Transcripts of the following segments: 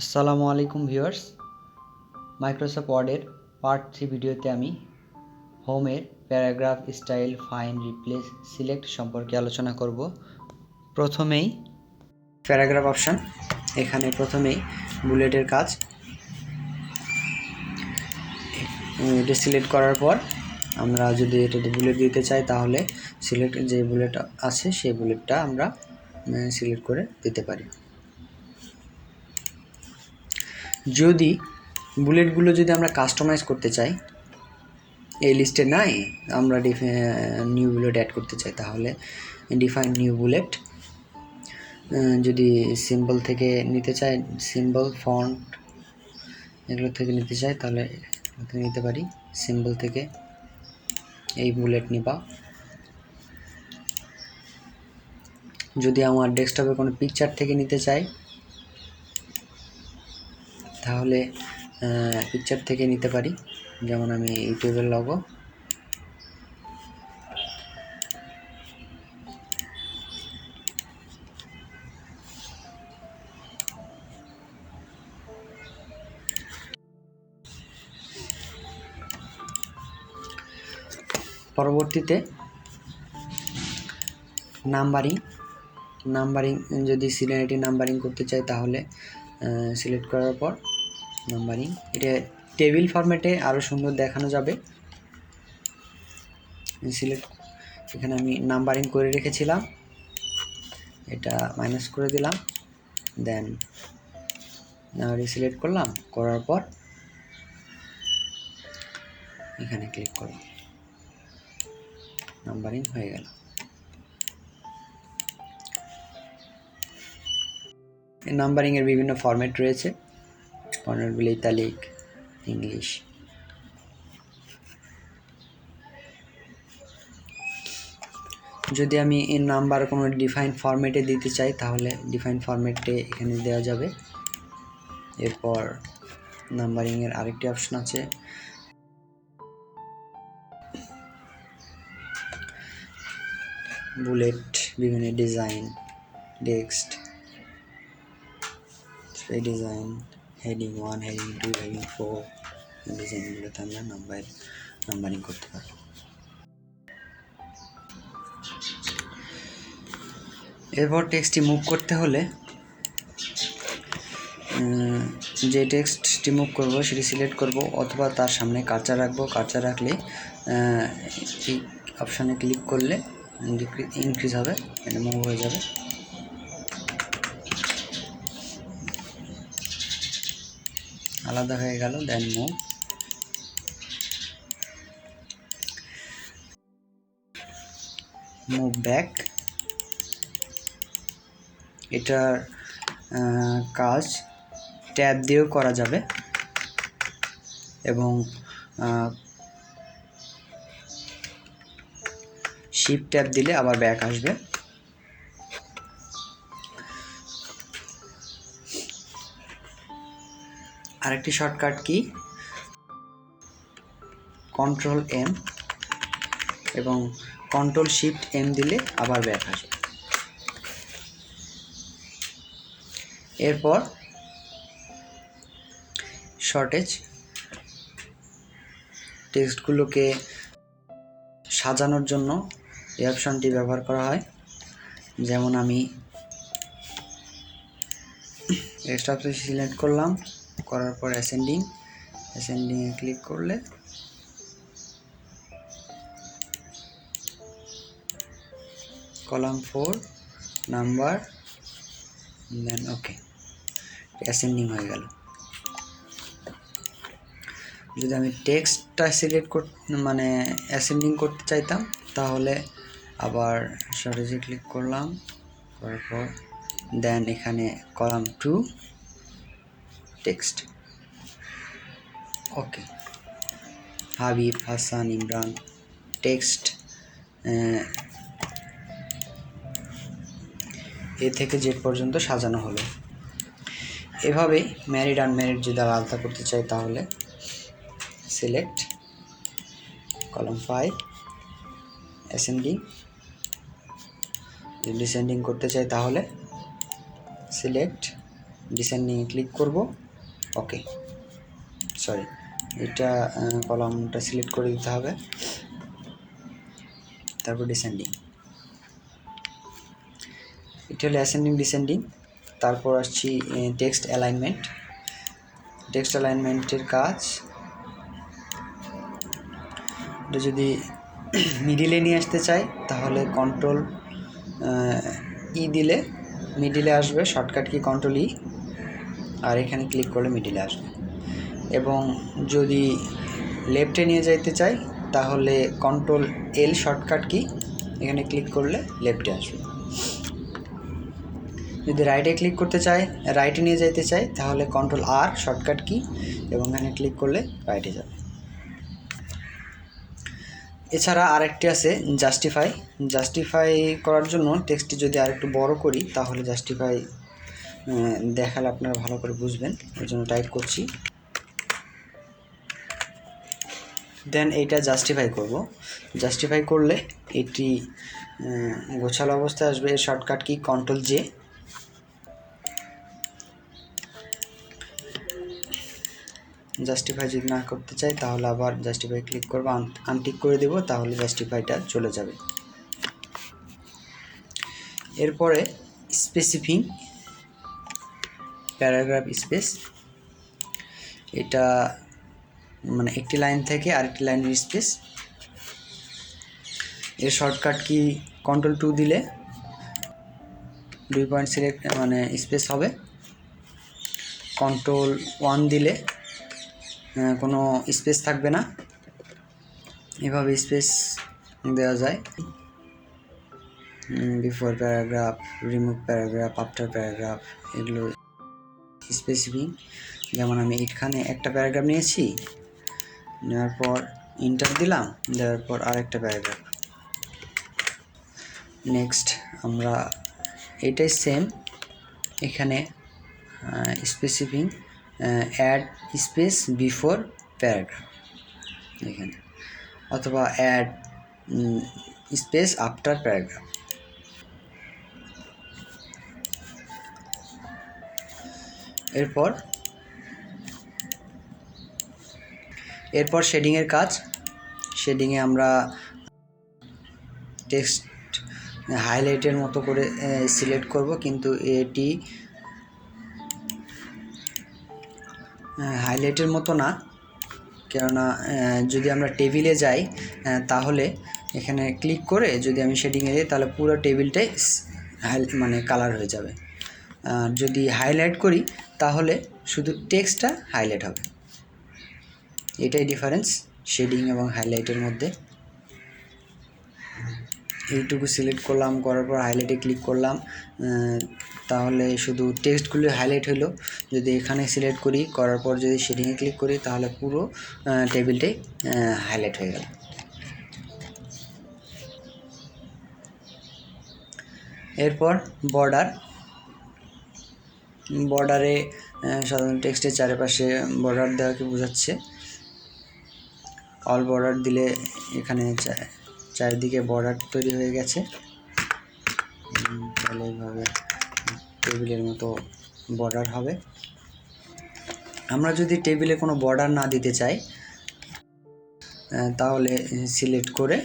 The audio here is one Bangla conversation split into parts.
আসসালামু আলাইকুম ভিউয়ার্স, মাইক্রোসফট ওয়ার্ডের পার্ট 3 ভিডিওতে আমি হোমের paragraph style find replace select সম্পর্কে আলোচনা করব। প্রথমেই প্যারাগ্রাফ অপশন, এখানে প্রথমেই বুলেটের কাজ। এটা সিলেক্ট করার পর আমরা যদি এটাতে বুলেট দিতে চাই তাহলে সিলেক্ট যে বুলেট আছে সেই বুলেটটা আমরা সিলেক্ট করে দিতে পারি। যদি বুলেটগুলো যদি আমরা কাস্টমাইজ করতে চাই, এই লিস্টে নাই, আমরা নিউ বুলেট অ্যাড করতে চাই তাহলে ডিফাইন নিউ বুলেট। যদি সিম্বল থেকে নিতে চাই, সিম্বল ফন্ট এগুলো থেকে নিতে চাই তাহলে নিতে পারি। সিম্বল থেকে এই বুলেট নিবা। যদি আমার ডেস্কটপে কোনো পিকচার থেকে নিতে চাই তাহলে পিকচার থেকে নিতে পারি, যেমন আমি ইউটিউবের লগো। পরবর্তীতে নাম্বারিং যদি সিরিয়ালিটি নাম্বারিং করতে চাই তাহলে সিলেক্ট করার পর নাম্বারিং, এটা টেবিল ফরম্যাটে আরও সুন্দর দেখানো যাবে। এখানে আমি নাম্বারিং করে রেখেছিলাম, এটা মাইনাস করে দিলাম, দেন সিলেক্ট করলাম, করার পর এখানে ক্লিক করলাম, নাম্বারিং হয়ে গেল। নাম্বারিংয়ের বিভিন্ন ফরম্যাট রয়েছে, ফরম্যাটগুলি ইতালিক, ইংলিশ। যদি আমি এই নাম্বার কোনো ডিফাইন ফরম্যাটে দিতে চাই তাহলে ডিফাইন ফরম্যাটে এখানে দেওয়া যাবে। এরপর নাম্বারিংয়ের আরেকটি অপশন আছে, বুলেট, বিভিন্ন design, text, design, heading 1, heading 2, heading 4 ডিজাইনগুলোতে আমরা নাম্বারিং করতে পারবো। এরপর টেক্সটটি মুভ করতে হলে যে টেক্সটটি মুভ করব সেটি সিলেক্ট করব, অথবা তার সামনে কার্সার রাখবো। কার্সার রাখলে এই অপশানে ক্লিক করলে ইনক্রিজ হবে, এটা মুভ হয়ে যাবে। আলাদা হয়ে গেল, দেন মুভ ব্যাক। এটার কাজ ট্যাব দিয়েও করা যাবে এবং শিফট ট্যাব দিলে আবার ব্যাক আসবে। আরেকটি শর্টকাট কি, কন্ট্রোল এম এবং কন্ট্রোল শিফট এম দিলে আবার ব্যাক আসবে। এরপর শর্টেজ, টেক্সটগুলোকে সাজানোর জন্য এই অপশনটি ব্যবহার করা হয়। যেমন আমি টেক্সট অপশন সিলেক্ট করলাম, করার পর অ্যাসেন্ডিংয়ে ক্লিক করলে কলাম 4 নাম্বার, দেন ওকে, অ্যাসেন্ডিং হয়ে গেল। যদি আমি টেক্সটটা সিলেক্ট অ্যাসেন্ডিং করতে চাইতাম তাহলে আবার শর্টেজে ক্লিক করলাম, করার পর দেন এখানে কলাম 2 টেক্সট, ওকে, হাবিব, হাসান, ইমরান, টেক্সট এ থেকে জেড পর্যন্ত সাজানো হলো। এভাবে ম্যারিড আনম্যারিড যদি আলাদা করতে চাই তাহলে সিলেক্ট কলাম 5 অ্যাসেন্ডিং, ডিসেন্ডিং করতে চাই তাহলে সিলেক্ট ডিসেন্ডিং ক্লিক করব, ওকে, সরি এটা কলামটা সিলেক্ট করে দিতে হবে, তারপর ডিসেন্ডিং, এটা হলো অ্যাসেন্ডিং ডিসেন্ডিং। তারপর আসছি টেক্সট অ্যালাইনমেন্ট। টেক্সট অ্যালাইনমেন্টের কাজ, এটা যদি মিডিলে নিয়ে আসতে চাই তাহলে কন্ট্রোল ই দিলে মিডিলে আসবে, শর্টকাট কি কন্ট্রোল ই, আর এখানে ক্লিক করলে মিডিলে আসবে। এবং যদি লেফটে নিয়ে যাইতে চাই তাহলে কন্ট্রোল এল শর্টকাট কি, এখানে ক্লিক করলে লেফটে আসবে। যদি রাইটে ক্লিক করতে চাই, রাইটে নিয়ে যাইতে চাই তাহলে কন্ট্রোল আর শর্টকাট কি, এবং এখানে ক্লিক করলে রাইটে যাবে। এছাড়া আরেকটি আছে জাস্টিফাই। জাস্টিফাই করার জন্য টেক্সটটি যদি আরেকটু বড় করি তাহলে জাস্টিফাই দেখালে আপনারা ভালো করে বুঝবেন, এর জন্য টাইপ করছি, দেন এইটা জাস্টিফাই করব। জাস্টিফাই করলে এটি গোছালো অবস্থায় আসবে। এর shortcut key control J. Justify যদি না করতে চাই তাহলে আবার জাস্টিফাই ক্লিক করব, আনটিক করে দেব, তাহলে জাস্টিফাইটা চলে যাবে। এরপরে স্পেসিফিং প্যারাগ্রাফ স্পেস, এটা মানে একটি লাইন থেকে আরেকটি লাইনের স্পেস। এর শর্টকাট কি কন্ট্রোল 2 দিলে 2 পয়েন্ট সিলেক্ট মানে স্পেস হবে, কন্ট্রোল 1 দিলে কোনো স্পেস থাকবে না, এভাবে স্পেস দেওয়া যায়। Before paragraph, remove paragraph, after paragraph, এগুলো স্পেসিফিক। যেমন আমি এখানে একটা প্যারাগ্রাফ নিয়েছি, নেওয়ার পর ইন্টার দিলাম, দেওয়ার পর আরেকটা প্যারাগ্রাফ। নেক্সট আমরা এটাই সেম, এখানে স্পেসিফিং অ্যাড স্পেস বিফোর প্যারাগ্রাফ এখানে, অথবা অ্যাড স্পেস আফটার প্যারাগ্রাফ। এরপর শেডিংয়ের কাজ। শেডিংয়ে আমরা টেক্সট হাইলাইটের মতো করে সিলেক্ট করব, কিন্তু এটি হাইলাইটের মতো না, কেননা যদি আমরা টেবিলে যাই তাহলে এখানে ক্লিক করে যদি আমি শেডিংয়ে যাই তাহলে পুরো টেবিলটাই মানে কালার হয়ে যাবে। যদি হাইলাইট করি তাহলে শুধু টেক্সটটা হাইলাইট হবে। এটাই ডিফারেন্স শেডিং এবং হাইলাইটের মধ্যে। এইটুকু সিলেক্ট করলাম, করার পর হাইলাইটে ক্লিক করলাম, তাহলে শুধু টেক্সটগুলো হাইলাইট হলো। যদি এখানে সিলেক্ট করি, করার পর যদি শেডিংয়ে ক্লিক করি তাহলে পুরো টেবিলটাই হাইলাইট হয়ে গেল। এরপর বর্ডারে সাধারণত টেক্সটের চারপাশে বর্ডার দেওয়াকে বোঝাচ্ছে। অল বর্ডার দিলে এখানে চারিদিকে বর্ডার তৈরি হয়ে গেছে, তাহলে এইভাবে টেবিলের মতো বর্ডার হবে। আমরা যদি টেবিলে কোনো বর্ডার না দিতে চাই তাহলে সিলেক্ট করে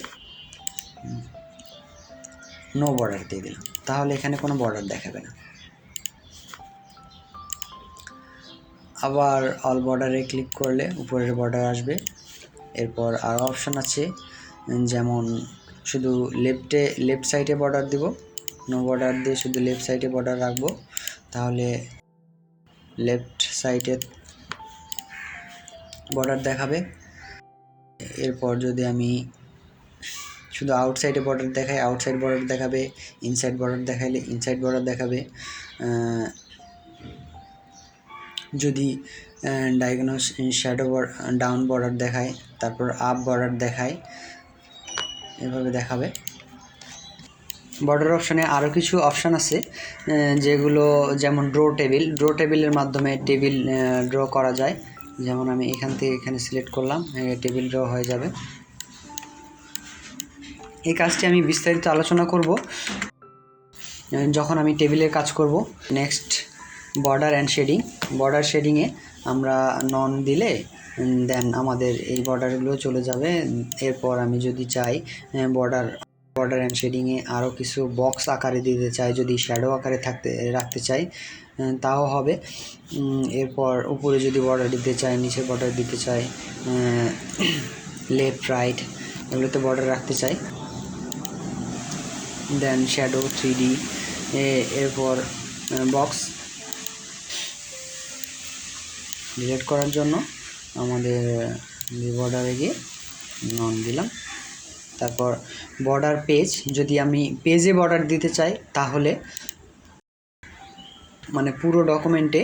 নো বর্ডার দিয়ে দিলাম, তাহলে এখানে কোনো বর্ডার দেখাবে না। আবার অল বর্ডারে ক্লিক করলে উপরের বর্ডার আসবে। এরপর আরও অপশান আছে, যেমন শুধু লেফট সাইডে বর্ডার দিব, নো বর্ডার দিয়ে শুধু লেফট সাইডে বর্ডার রাখবো, তাহলে লেফট সাইডে বর্ডার দেখাবে। এরপর যদি আমি শুধু আউটসাইডে বর্ডার দেখাই, আউটসাইড বর্ডার দেখাবে, ইনসাইড বর্ডার দেখাইলে ইনসাইড বর্ডার দেখাবে। যদি ডায়াগোনাল শ্যাডো ডাউন বর্ডার দেখায়, তারপর আপ বর্ডার দেখায়, এভাবে দেখাবে। বর্ডার অপশানে আরও কিছু অপশান আছে যেগুলো, যেমন ড্র টেবিলের মাধ্যমে টেবিল ড্র করা যায়। যেমন আমি এখান থেকে এখানে সিলেক্ট করলাম, টেবিল ড্র হয়ে যাবে। এই কাজটি আমি বিস্তারিত আলোচনা করব যখন আমি টেবিলের কাজ করব। Next border and shading, border শেডিংয়ে আমরা নন দিলে দেন আমাদের এই বর্ডারগুলো চলে যাবে। এরপর আমি যদি চাই বর্ডার অ্যান্ড শেডিংয়ে আরও কিছু বক্স আকারে দিতে চাই, যদি শ্যাডো আকারে রাখতে চাই তাও হবে। এরপর উপরে যদি বর্ডার দিতে চাই, নিচে বর্ডার দিতে চাই, লেফট রাইট এগুলোতে বর্ডার রাখতে চাই, দেন শ্যাডো 3D, এরপর বক্স ডিলিট করার জন্য আমাদের বর্ডারে গিয়ে নন দিলাম। তারপর বর্ডার পেজ, যদি আমি পেজে বর্ডার দিতে চাই তাহলে মানে পুরো ডকুমেন্টে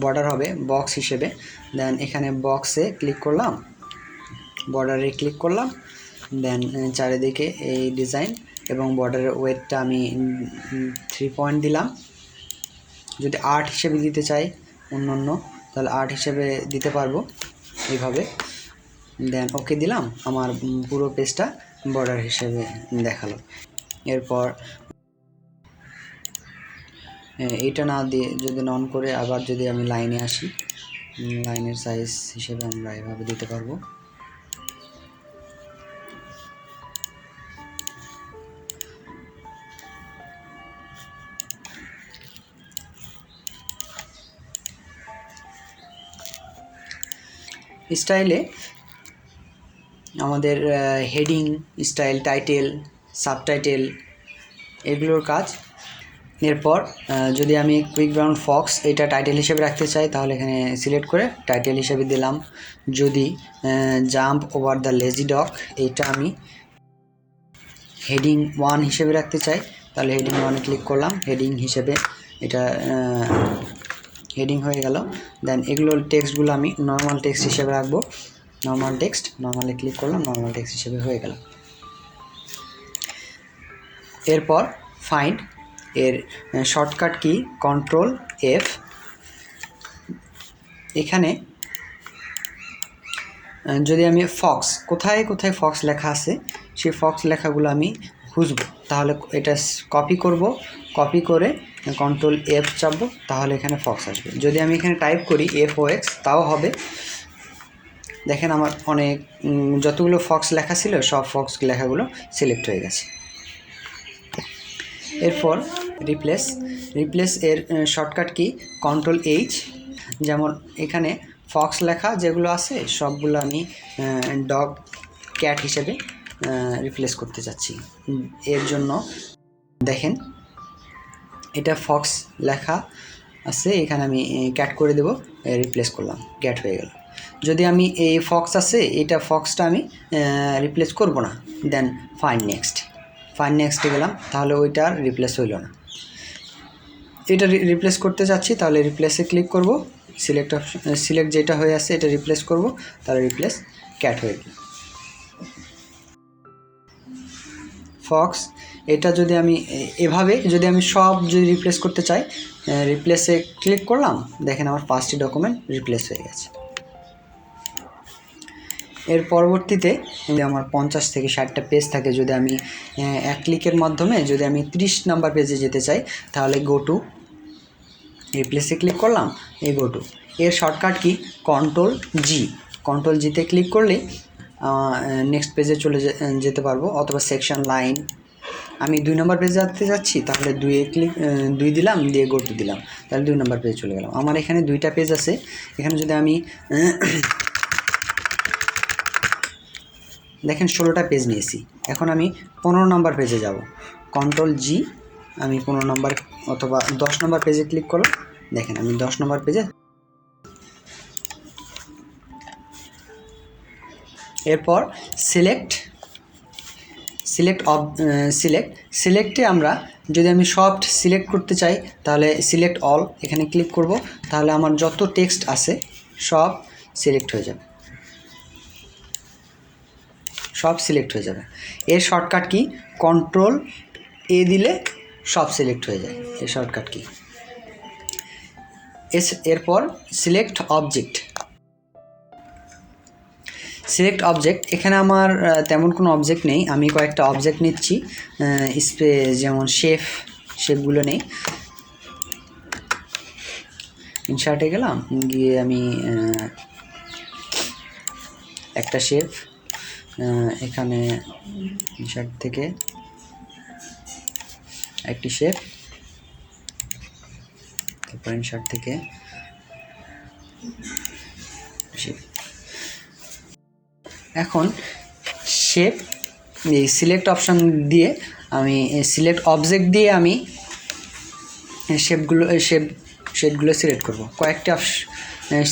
বর্ডার হবে বক্স হিসেবে। দেন এখানে বক্সে ক্লিক করলাম, বর্ডারে ক্লিক করলাম, দেন চারিদিকে এই ডিজাইন এবং বর্ডারের ওয়েটটা আমি 3 পয়েন্ট দিলাম। যদি আর্ট হিসেবে দিতে চাই অন্য তাহলে আর্ট হিসেবে দিতে পারবো এইভাবে। দেন ওকে দিলাম, আমার পুরো পেজটা বর্ডার হিসেবে দেখালো। এরপর এটা না দিয়ে যদি নন করে আবার যদি আমি লাইনে আসি, লাইনের সাইজ হিসেবে আমরা এভাবে দিতে পারবো। স্টাইলে আমাদের হেডিং স্টাইল, টাইটেল, সাবটাইটেল এগুলোর কাজ। এরপর যদি আমি কুইক ব্রাউন ফক্স এটা টাইটেল হিসেবে রাখতে চাই তাহলে এখানে সিলেক্ট করে টাইটেল হিসেবে দিলাম। যদি jump over the lazy dog এটা আমি হেডিং 1 হিসেবে রাখতে চাই তাহলে হেডিং 1-এ ক্লিক করলাম, হেডিং হিসেবে এটা হেডিং হয়ে গেল। দেন এগুলো টেক্সটগুলো আমি নর্মাল টেক্সট হিসেবে রাখবো, নর্মাল টেক্সট, নর্মালে ক্লিক করলাম, নর্মাল টেক্সট হিসেবে হয়ে গেল। এরপর ফাইন্ড এর শর্টকাট কি Ctrl+F। এখানে যদি আমি ফক্স কোথায় কোথায় ফক্স লেখা আছে সেই ফক্স লেখাগুলো আমি খুঁজবো, তাহলে এটা কপি করব, কপি করে Ctrl+F চাপবো, তাহলে এখানে ফক্স আসবে। যদি আমি এখানে টাইপ করি FOX তাও হবে। দেখেন আমার অনেক যতগুলো ফক্স লেখা ছিল সব ফক্স লেখাগুলো সিলেক্ট হয়ে গেছে। এরপর রিপ্লেস এর শর্টকাট কি Ctrl+H। যেমন এখানে ফক্স লেখা যেগুলো আছে সবগুলো আমি ডগ ক্যাট হিসেবে রিপ্লেস করতে চাচ্ছি। এর জন্য দেখেন এটা ফক্স লেখা আছে, এখানে আমি ক্যাট করে দেব, রিপ্লেস করলাম, ক্যাট হয়ে গেল। যদি আমি এই ফক্স আছে এটা ফক্সটা আমি রিপ্লেস করব না, দেন ফাইন্ড নেক্সটে গেলাম, তাহলে ওইটা আর রিপ্লেস হইল না। এটা রিপ্লেস করতে চাচ্ছি তাহলে রিপ্লেসে ক্লিক করব, সিলেক্ট যেটা হয়ে আছে এটা রিপ্লেস করব, তাহলে রিপ্লেস ক্যাট হয়ে গেল। ফক্স এটা যদি আমি এভাবে যদি আমি সব যদি রিপ্লেস করতে চাই রিপ্লেসে ক্লিক করলাম, দেখেন আমার 5টি ডকুমেন্ট রিপ্লেস হয়ে গেছে। এর পরবর্তীতে আমার 50 থেকে 60টা পেজ থাকে, যদি আমি এক ক্লিকের মাধ্যমে যদি আমি 30 নাম্বার পেজে যেতে চাই তাহলে গো টু, রিপ্লেসে ক্লিক করলাম, এই গো টু। এর শর্টকাট কি Ctrl+G-তে ক্লিক করলে নেক্সট পেজে চলে যেতে পারবো, অথবা সেকশন লাইন। আমি 2 নম্বর পেজে যেতে যাচ্ছি তাহলে 2 দিলাম, দিয়ে গো টু দিলাম, তাহলে 2 নম্বর পেজে চলে গেলাম। আমার এখানে 2টা পেজ আছে, এখানে যদি আমি দেখেন 16টা পেজ নিয়েছি, এখন আমি 15 নম্বর পেজে যাব, Ctrl+G, আমি 15 নম্বর অথবা 10 নম্বর পেজে ক্লিক করলাম, দেখেন আমি 10 নম্বর পেজে। এরপর সিলেক্টে আমরা যদি আমি সফট সিলেক্ট করতে চাই তাহলে সিলেক্ট অল, এখানে ক্লিক করব, তাহলে আমার যত টেক্সট আছে সব সিলেক্ট হয়ে যাবে, এর শর্টকাট কি Ctrl+A দিলে সব সিলেক্ট হয়ে যায়, এর শর্টকাট কি। এরপর সিলেক্ট অবজেক্ট, এখানে আমার তেমন কোনো অবজেক্ট নেই, আমি কয়েকটা অবজেক্ট নিচ্ছি, যেমন শেপগুলো নেই। ইনসার্টে গেলাম, গিয়ে আমি একটা শেপ এখানে ইনসার্ট থেকে একটি শেপ, তারপর ইনসার্ট থেকে শেপ। এখন শেপ এই সিলেক্ট অপশান দিয়ে আমি সিলেক্ট অবজেক্ট দিয়ে আমি শেপগুলো সিলেক্ট করব। কয়েকটি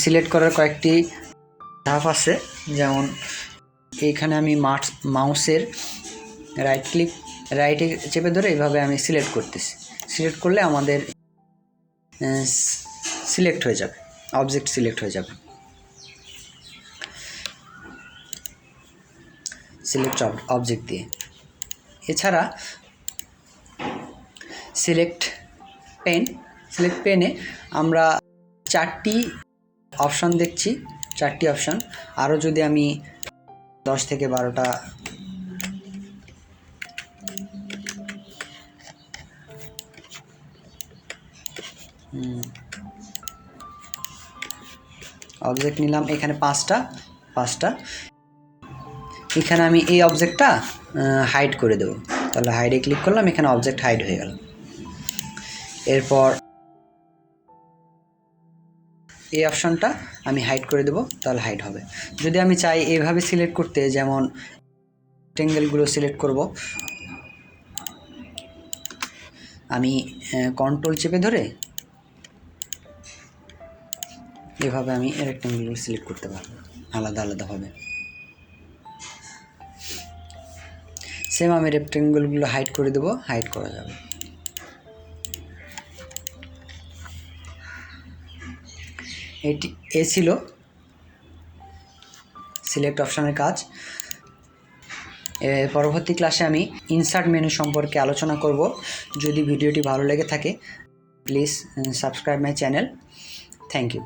সিলেক্ট করার কয়েকটি ধাপ আছে, যেমন এইখানে আমি মাউসের রাইটে চেপে ধরে এইভাবে আমি সিলেক্ট করতেছি। সিলেক্ট করলে আমাদের সিলেক্ট হয়ে যাবে, অবজেক্ট সিলেক্ট হয়ে যাবে। সিলেক্ট অবজেক্ট দিয়ে। এছাড়া সিলেক্ট পেনে আমরা 4টি অপশান দেখছি, 4টি অপশান। আরও যদি আমি 10 থেকে 12টা অবজেক্ট নিলাম, এখানে 5টা। এখানে আমি এই অবজেক্টটা হাইড করে দেবো, তাহলে হাইডে ক্লিক করলাম, এখানে অবজেক্ট হাইড হয়ে গেল। এরপর এই অপশানটা আমি হাইড করে দেবো, তাহলে হাইড হবে। যদি আমি চাই এইভাবে সিলেক্ট করতে, যেমন রেক্টেঙ্গেলগুলো সিলেক্ট করব, আমি কন্ট্রোল চেপে ধরে এভাবে আমি রেক্টেঙ্গেলগুলো সিলেক্ট করতে পারবো আলাদাভাবে। সেম আমি রেক্টেঙ্গেলগুলো হাইড করে দেবো, হাইড করা যাবে। এ ছিল সিলেক্ট অপশানের কাজ। পরবর্তী ক্লাসে আমি ইনসার্ট মেনু সম্পর্কে আলোচনা করব। যদি ভিডিওটি ভালো লেগে থাকে, please subscribe my channel. Thank you.